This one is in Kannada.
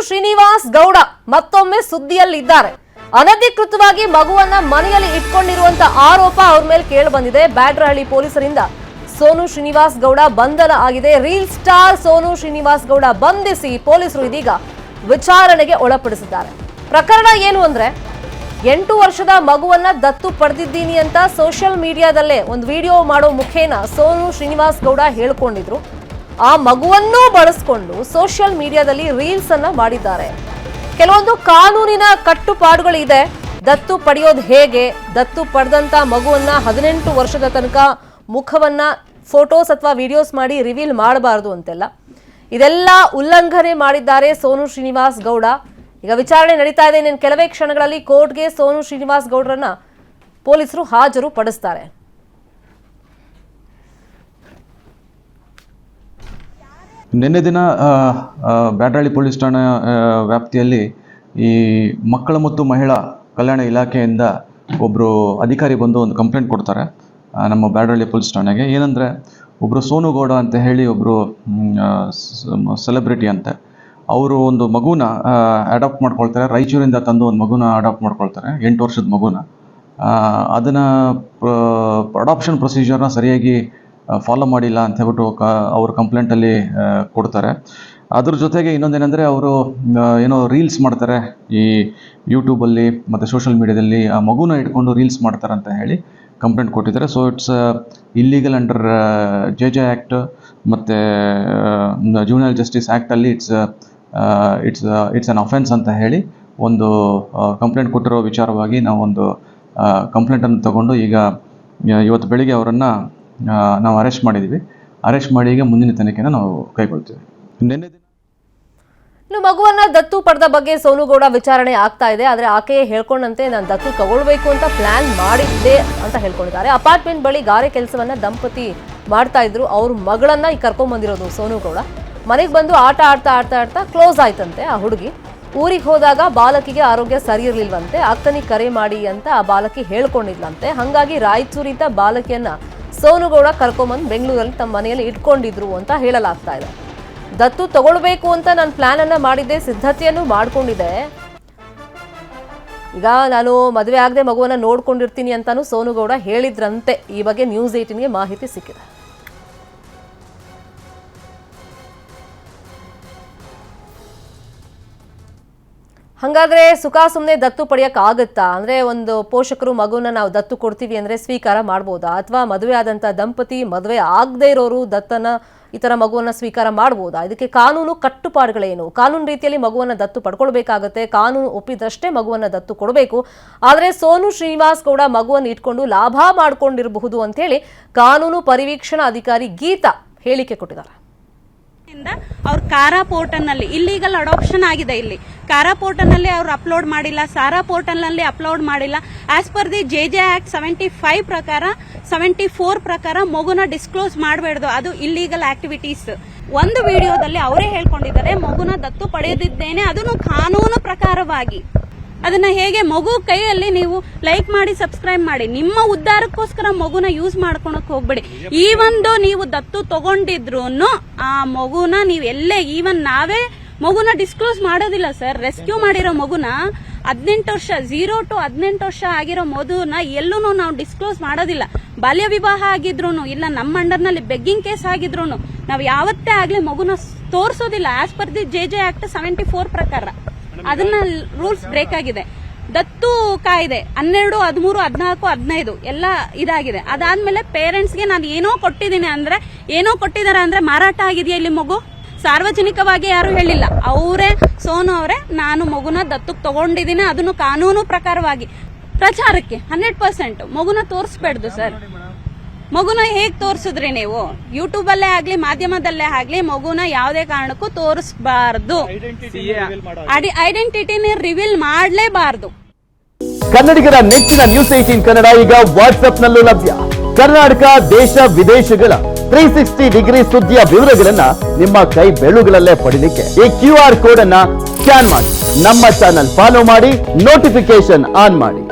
ಶ್ರೀನಿವಾಸ್ ಗೌಡ ಮತ್ತೊಮ್ಮೆ ಸುದ್ದಿಯಲ್ಲಿದ್ದಾರೆ. ಅನಧಿಕೃತವಾಗಿ ಮಗುವನ್ನ ಮನೆಯಲ್ಲಿ ಇಟ್ಕೊಂಡಿರುವಂತ ಆರೋಪ ಅವ್ರ ಮೇಲೆ ಕೇಳಿ ಬಂದಿದೆ. ಬ್ಯಾಡ್ರಹಳ್ಳಿ ಪೊಲೀಸರಿಂದ ಸೋನು ಶ್ರೀನಿವಾಸ್ ಗೌಡ ಬಂಧನ ಆಗಿದೆ. ರೀಲ್ ಸ್ಟಾರ್ ಸೋನು ಶ್ರೀನಿವಾಸ್ ಗೌಡ ಬಂಧಿಸಿ ಪೊಲೀಸರು ಇದೀಗ ವಿಚಾರಣೆಗೆ ಒಳಪಡಿಸಿದ್ದಾರೆ. ಪ್ರಕರಣ ಏನು ಅಂದ್ರೆ 8 ವರ್ಷದ ಮಗುವನ್ನ ದತ್ತು ಪಡೆದಿದ್ದೀನಿ ಅಂತ ಸೋಷಿಯಲ್ ಮೀಡಿಯಾದಲ್ಲೇ ಒಂದು ವಿಡಿಯೋ ಮಾಡೋ ಮುಖೇನ ಸೋನು ಶ್ರೀನಿವಾಸ್ ಗೌಡ ಹೇಳ್ಕೊಂಡಿದ್ರು. ಆ ಮಗುವನ್ನೂ ಬಳಸಿಕೊಂಡು ಸೋಷಿಯಲ್ ಮೀಡಿಯಾದಲ್ಲಿ ರೀಲ್ಸ್ ಅನ್ನ ಮಾಡಿದ್ದಾರೆ. ಕೆಲವೊಂದು ಕಾನೂನಿನ ಕಟ್ಟುಪಾಡುಗಳಿದೆ. ದತ್ತು ಪಡೆಯೋದು ಹೇಗೆ, ದತ್ತು ಪಡೆದಂತ ಮಗುವನ್ನ 18 ವರ್ಷದ ತನಕ ಮುಖವನ್ನ ಫೋಟೋಸ್ ಅಥವಾ ವಿಡಿಯೋಸ್ ಮಾಡಿ ರಿವೀಲ್ ಮಾಡಬಾರದು ಅಂತೆಲ್ಲ, ಇದೆಲ್ಲ ಉಲ್ಲಂಘನೆ ಮಾಡಿದ್ದಾರೆ ಸೋನು ಶ್ರೀನಿವಾಸ್ ಗೌಡ. ಈಗ ವಿಚಾರಣೆ ನಡೀತಾ ಇದೆ. ಇನ್ನೇನು ಕೆಲವೇ ಕ್ಷಣಗಳಲ್ಲಿ ಕೋರ್ಟ್ಗೆ ಸೋನು ಶ್ರೀನಿವಾಸ್ ಗೌಡರನ್ನ ಪೊಲೀಸರು ಹಾಜರು ಪಡಿಸ್ತಾರೆ. ನಿನ್ನೆ ದಿನ ಬ್ಯಾಡ್ರಹಳ್ಳಿ ಪೊಲೀಸ್ ಠಾಣಾ ವ್ಯಾಪ್ತಿಯಲ್ಲಿ ಈ ಮಕ್ಕಳ ಮತ್ತು ಮಹಿಳಾ ಕಲ್ಯಾಣ ಇಲಾಖೆಯಿಂದ ಒಬ್ಬರು ಅಧಿಕಾರಿ ಬಂದು ಒಂದು ಕಂಪ್ಲೇಂಟ್ ಕೊಡ್ತಾರೆ ನಮ್ಮ ಬ್ಯಾಡ್ರಹಳ್ಳಿ ಪೊಲೀಸ್ ಠಾಣೆಗೆ. ಏನಂದರೆ ಒಬ್ಬರು ಸೋನು ಗೌಡ ಅಂತ ಹೇಳಿ ಒಬ್ಬರು ಸೆಲೆಬ್ರಿಟಿ ಅಂತೆ, ಅವರು ಒಂದು ಮಗುನ ಅಡಾಪ್ಟ್ ಮಾಡ್ಕೊಳ್ತಾರೆ. ರಾಯಚೂರಿಂದ ತಂದು ಒಂದು ಮಗುನ ಅಡಾಪ್ಟ್ ಮಾಡ್ಕೊಳ್ತಾರೆ, 8 ವರ್ಷದ ಮಗುನ. ಅದನ್ನು ಅಡಾಪ್ಷನ್ ಪ್ರೊಸೀಜರ್ನ ಸರಿಯಾಗಿ ಫಾಲೋ ಮಾಡಿಲ್ಲ ಅಂತ ಹೇಳ್ಬಿಟ್ಟು ಅವ್ರ ಕಂಪ್ಲೇಂಟಲ್ಲಿ ಕೊಡ್ತಾರೆ. ಅದ್ರ ಜೊತೆಗೆ ಇನ್ನೊಂದೇನೆಂದರೆ ಅವರು ಏನೋ ರೀಲ್ಸ್ ಮಾಡ್ತಾರೆ ಈ ಯೂಟ್ಯೂಬಲ್ಲಿ ಮತ್ತು ಸೋಷಿಯಲ್ ಮೀಡಿಯಾದಲ್ಲಿ, ಆ ಮಗುನ ಇಟ್ಕೊಂಡು ರೀಲ್ಸ್ ಮಾಡ್ತಾರೆ ಅಂತ ಹೇಳಿ ಕಂಪ್ಲೇಂಟ್ ಕೊಟ್ಟಿದ್ದಾರೆ. So it's illegal under JJ act ಮತ್ತು ಜುವೆನೈಲ್ ಜಸ್ಟಿಸ್ ಆ್ಯಕ್ಟಲ್ಲಿ ಇಟ್ಸ್ ಅನ್ ಅಫೆನ್ಸ್ ಅಂತ ಹೇಳಿ ಒಂದು ಕಂಪ್ಲೇಂಟ್ ಕೊಟ್ಟಿರೋ ವಿಚಾರವಾಗಿ ನಾವು ಒಂದು ಕಂಪ್ಲೇಂಟನ್ನು ತಗೊಂಡು ಈಗ ಇವತ್ತು ಬೆಳಿಗ್ಗೆ ಅವರನ್ನು ನಾವು ಅರೆಸ್ಟ್ ಮಾಡಿದ್ದೀವಿ. ಅರೆಸ್ಟ್ ಮಾಡಿ ಈಗ ಮುಂದಿನ ತನಿಖೆನ ನಾವು ಕೈಗೊಳ್ತೀವಿ. ನಿನ್ನೆ ದಿನ ಇನ್ನು ಮಗುವನ್ನ ದತ್ತು ಪಡೆದ ಬಗ್ಗೆ ಸೋನು ಗೌಡ ವಿಚಾರಣೆ ಆಗ್ತಾ ಇದೆ. ಆದರೆ ಆಕೆಯೇ ಹೇಳ್ಕೊಂಡಂತೆ ನಾನು ದತ್ತು ತಗೊಳ್ಬೇಕು ಅಂತ ಪ್ಲಾನ್ ಮಾಡಿದ್ದೆ ಅಂತ ಹೇಳ್ಕೊಂಡಿದ್ದಾರೆ. ಅಪಾರ್ಟ್ಮೆಂಟ್ ಬಳಿ ಗಾರೆ ಕೆಲಸವನ್ನ ದಂಪತಿ ಮಾಡ್ತಾ ಇದ್ರು. ಅವ್ರ ಮಗಳನ್ನ ಈಗ ಕರ್ಕೊಂಡ್ ಬಂದಿರೋದು ಸೋನು ಗೌಡ. ಮನೆಗೆ ಬಂದು ಆಟ ಆಡ್ತಾ ಕ್ಲೋಸ್ ಆಯ್ತಂತೆ ಆ ಹುಡುಗಿ. ಊರಿಗೆ ಹೋದಾಗ ಬಾಲಕಿಗೆ ಆರೋಗ್ಯ ಸರಿ ಇರ್ಲಿಲ್ವಂತೆ. ಅಕ್ಕನಿಗೆ ಕರೆ ಮಾಡಿ ಅಂತ ಆ ಬಾಲಕಿ ಹೇಳ್ಕೊಂಡಿದ್ಲಂತೆ. ಹಾಗಾಗಿ ರಾಯಚೂರಿಂದ ಬಾಲಕಿಯನ್ನ ಸೋನು ಗೌಡ ಕರ್ಕೊಂಬಂದು ಬೆಂಗಳೂರಲ್ಲಿ ತಮ್ಮ ಮನೆಯಲ್ಲಿ ಇಟ್ಕೊಂಡಿದ್ರು ಅಂತ ಹೇಳಲಾಗ್ತಾ ಇದೆ. ದತ್ತು ತಗೊಳ್ಬೇಕು ಅಂತ ನಾನು ಪ್ಲಾನ್ ಅನ್ನ ಮಾಡಿದ್ದೆ, ಸಿದ್ಧತೆಯನ್ನು ಮಾಡ್ಕೊಂಡಿದ್ದೆ. ಈಗ ನಾನು ಮದುವೆ ಆಗದೆ ಮಗುವನ್ನ ನೋಡ್ಕೊಂಡಿರ್ತೀನಿ ಅಂತಾನು ಸೋನು ಗೌಡ ಹೇಳಿದ್ರಂತೆ. ಈ ಬಗ್ಗೆ ನ್ಯೂಸ್ 18ಗೆ ಮಾಹಿತಿ ಸಿಕ್ಕಿದೆ. ಹಾಗಾದ್ರೆ ಸುಖ ಸುಮ್ಮನೆ ದತ್ತು ಪಡೆಯಕ್ಕೆ ಆಗುತ್ತಾ? ಅಂದ್ರೆ ಒಂದು ಪೋಷಕರು ಮಗುವನ್ನ ನಾವು ದತ್ತು ಕೊಡ್ತೀವಿ ಅಂದ್ರೆ ಸ್ವೀಕಾರ ಮಾಡ್ಬೋದಾ? ಅಥವಾ ಮದುವೆ ಆದಂತ ದಂಪತಿ ಮದುವೆ ಆಗದೆ ಇರೋರು ದತ್ತನ ಈ ತರ ಮಗುವನ್ನ ಸ್ವೀಕಾರ ಮಾಡ್ಬೋದಾ? ಇದಕ್ಕೆ ಕಾನೂನು ಕಟ್ಟುಪಾಡುಗಳೇನು? ಕಾನೂನು ರೀತಿಯಲ್ಲಿ ಮಗುವನ್ನ ದತ್ತು ಪಡ್ಕೊಳ್ಬೇಕಾಗತ್ತೆ. ಕಾನೂನು ಒಪ್ಪಿದಷ್ಟೇ ಮಗುವನ್ನ ದತ್ತು ಕೊಡಬೇಕು. ಆದ್ರೆ ಸೋನು ಶ್ರೀನಿವಾಸ್ ಗೌಡ ಮಗುವನ್ನು ಇಟ್ಕೊಂಡು ಲಾಭ ಮಾಡ್ಕೊಂಡಿರಬಹುದು ಅಂತ ಹೇಳಿ ಕಾನೂನು ಪರಿವೀಕ್ಷಣಾ ಅಧಿಕಾರಿ ಗೀತಾ ಹೇಳಿಕೆ ಕೊಟ್ಟಿದ್ದಾರೆ. ಅವ್ರ ಕಾರಾ ಪೋರ್ಟಲ್ ನಲ್ಲಿ ಇಲ್ಲಿಗಲ್ ಅಡಾಪ್ಷನ್ ಆಗಿದೆ. ಇಲ್ಲಿ ಕಾರಾ ಪೋರ್ಟಲ್ ನಲ್ಲಿ ಅವ್ರು ಅಪ್ಲೋಡ್ ಮಾಡಿಲ್ಲ, ಸಾರಾ ಪೋರ್ಟಲ್ ನಲ್ಲಿ ಅಪ್ಲೋಡ್ ಮಾಡಿಲ್ಲ. As per the JJ act 75 ಪ್ರಕಾರ 74 ಪ್ರಕಾರ ಮಗುನ ಡಿಸ್ಕ್ಲೋಸ್ ಮಾಡಬಾರ್ದು, ಅದು ಇಲ್ಲಿಗಲ್ ಆಕ್ಟಿವಿಟೀಸ್. ಒಂದು ವಿಡಿಯೋದಲ್ಲಿ ಅವರೇ ಹೇಳ್ಕೊಂಡಿದ್ದಾರೆ ಮಗುನ ದತ್ತು ಪಡೆದಿದ್ದೇನೆ, ಅದನ್ನು ಕಾನೂನು ಪ್ರಕಾರವಾಗಿ. ಅದನ್ನ ಹೇಗೆ ಮಗು ಕೈಯಲ್ಲಿ ನೀವು ಲೈಕ್ ಮಾಡಿ ಸಬ್ಸ್ಕ್ರೈಬ್ ಮಾಡಿ, ನಿಮ್ಮ ಉದ್ಧಾರಕ್ಕೋಸ್ಕರ ಮಗುನ ಯೂಸ್ ಮಾಡ್ಕೊಳಕ್ ಹೋಗ್ಬೇಡಿ. ಈ ಒಂದು ನೀವು ದತ್ತು ತಗೊಂಡಿದ್ರು ಆ ಮಗುನ ನೀವು ಎಲ್ಲೇ ಈವನ್ ನಾವೇ ಮಗುನ ಡಿಸ್ಕ್ಲೋಸ್ ಮಾಡೋದಿಲ್ಲ ಸರ್. ರೆಸ್ಕ್ಯೂ ಮಾಡಿರೋ ಮಗುನ 18 ವರ್ಷ 0 to 18 ವರ್ಷ ಆಗಿರೋ ಮಗುನ ಎಲ್ಲೂ ನಾವು ಡಿಸ್ಕ್ಲೋಸ್ ಮಾಡೋದಿಲ್ಲ. ಬಾಲ್ಯ ವಿವಾಹ ಆಗಿದ್ರು ಇಲ್ಲ ನಮ್ಮ ಅಂಡರ್ನಲ್ಲಿ ಬೆಗ್ಗಿಂಗ್ ಕೇಸ್ ಆಗಿದ್ರು ನಾವು ಯಾವತ್ತೇ ಆಗ್ಲಿ ಮಗುನ ತೋರಿಸೋದಿಲ್ಲ. As per the JJ act 74 ಪ್ರಕಾರ ಅದನ್ನ ರೂಲ್ಸ್ ಬ್ರೇಕ್ ಆಗಿದೆ. ದತ್ತು ಕಾಯ್ದೆ 12, 13, 14, 15 ಎಲ್ಲ ಇದಾಗಿದೆ. ಅದಾದ್ಮೇಲೆ ಪೇರೆಂಟ್ಸ್ಗೆ ನಾನು ಏನೋ ಕೊಟ್ಟಿದ್ದೀನಿ ಅಂದ್ರೆ ಏನೋ ಕೊಟ್ಟಿದ್ದಾರೆ ಅಂದ್ರೆ ಮಾರಾಟ ಆಗಿದೆಯಾ ಇಲ್ಲಿ ಮಗು? ಸಾರ್ವಜನಿಕವಾಗಿ ಯಾರು ಹೇಳಿಲ್ಲ. ಅವರೇ ಸೋನು ಅವರೇ ನಾನು ಮಗುನ ದತ್ತಕ್ಕೆ ತಗೊಂಡಿದ್ದೀನಿ, ಅದನ್ನು ಕಾನೂನು ಪ್ರಕಾರವಾಗಿ ಪ್ರಚಾರಕ್ಕೆ 100% ಮಗುನ ತೋರಿಸ್ಬೇಡ್ದು ಸರ್. ಮಗುನ ಹೇಗ್ ತೋರಿಸಿದ್ರಿ ನೀವು? ಯೂಟ್ಯೂಬ್ ಅಲ್ಲೇ ಆಗ್ಲಿ ಮಾಧ್ಯಮದಲ್ಲೇ ಆಗ್ಲಿ ಮಗುನ ಯಾವುದೇ ಕಾರಣಕ್ಕೂ ತೋರಿಸಬಾರದು. ಐಡೆಂಟಿಟಿನ ರಿವೀಲ್ ಮಾಡಲೇಬಾರದು. ಕನ್ನಡಿಗರ ನೆಚ್ಚಿನ ನ್ಯೂಸ್ 18 ಕನ್ನಡ ಈಗ ವಾಟ್ಸ್ಆಪ್ ನಲ್ಲೂ ಲಭ್ಯ. ಕರ್ನಾಟಕ ದೇಶ ವಿದೇಶಗಳ 360 ಡಿಗ್ರಿ ಸುದ್ದಿಯ ವಿವರಗಳನ್ನ ನಿಮ್ಮ ಕೈ ಬೆರಳುಗಳಲ್ಲೇ ಪಡಿಲಿಕ್ಕೆ ಈ QR ಕೋಡ್ ಅನ್ನ ಸ್ಕ್ಯಾನ್ ಮಾಡಿ, ನಮ್ಮ ಚಾನಲ್ ಫಾಲೋ ಮಾಡಿ, ನೋಟಿಫಿಕೇಶನ್ ಆನ್ ಮಾಡಿ.